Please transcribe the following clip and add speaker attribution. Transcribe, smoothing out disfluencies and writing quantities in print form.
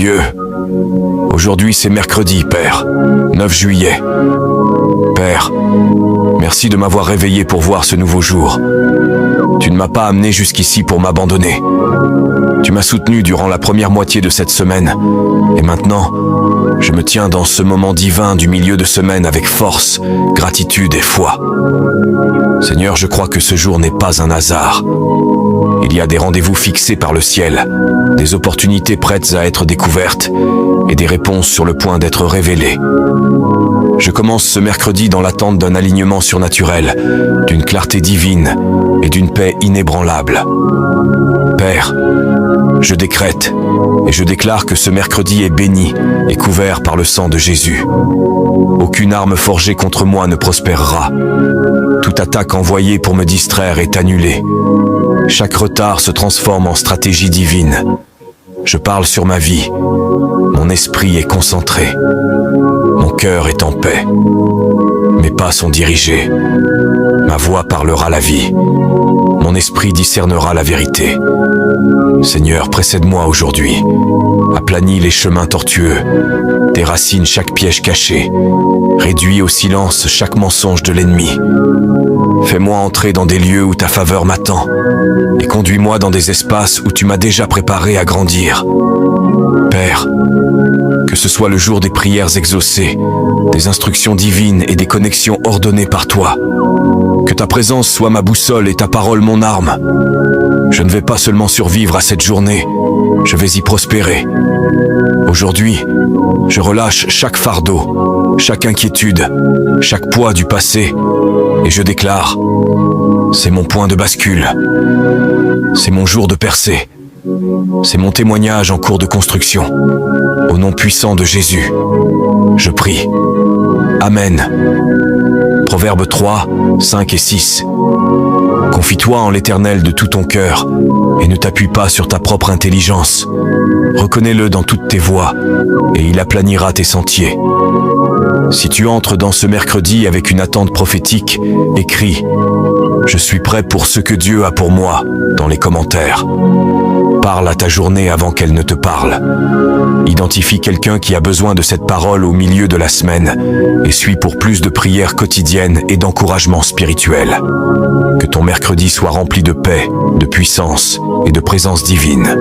Speaker 1: Dieu, aujourd'hui c'est mercredi, Père, 9 juillet. Père, merci de m'avoir réveillé pour voir ce nouveau jour. Tu ne m'as pas amené jusqu'ici pour m'abandonner. Tu m'as soutenu durant la première moitié de cette semaine. Et maintenant, je me tiens dans ce moment divin du milieu de semaine avec force, gratitude et foi. Seigneur, je crois que ce jour n'est pas un hasard. Il y a des rendez-vous fixés par le ciel, des opportunités prêtes à être découvertes et des réponses sur le point d'être révélées. Je commence ce mercredi dans l'attente d'un alignement surnaturel, d'une clarté divine et d'une paix inébranlable. Père, je décrète et je déclare que ce mercredi est béni et couvert par le sang de Jésus. Aucune arme forgée contre moi ne prospérera. Toute attaque envoyée pour me distraire est annulée. Chaque retard se transforme en stratégie divine. Je parle sur ma vie. Mon esprit est concentré. Mon cœur est en paix. Mes pas sont dirigés. Ma voix parlera la vie. Mon esprit discernera la vérité. Seigneur, précède-moi aujourd'hui. Aplanis les chemins tortueux. Déracine chaque piège caché. Réduis au silence chaque mensonge de l'ennemi. Fais-moi entrer dans des lieux où ta faveur m'attend. Et conduis-moi dans des espaces où tu m'as déjà préparé à grandir. Père, que ce soit le jour des prières exaucées, des instructions divines et des connexions ordonnées par toi. Que ta présence soit ma boussole et ta parole mon arme. Je ne vais pas seulement survivre à cette journée, je vais y prospérer. Aujourd'hui, je relâche chaque fardeau, chaque inquiétude, chaque poids du passé, et je déclare, c'est mon point de bascule. C'est mon jour de percée. C'est mon témoignage en cours de construction. Au nom puissant de Jésus, je prie. Amen. Proverbes 3, 5 et 6. Confie-toi en l'Éternel de tout ton cœur et ne t'appuie pas sur ta propre intelligence. Reconnais-le dans toutes tes voies et il aplanira tes sentiers. Si tu entres dans ce mercredi avec une attente prophétique, écris « Je suis prêt pour ce que Dieu a pour moi » dans les commentaires. Parle à ta journée avant qu'elle ne te parle. Identifie quelqu'un qui a besoin de cette parole au milieu de la semaine et suis pour plus de prières quotidiennes et d'encouragement spirituel. Que ton mercredi soit rempli de paix, de puissance et de présence divine.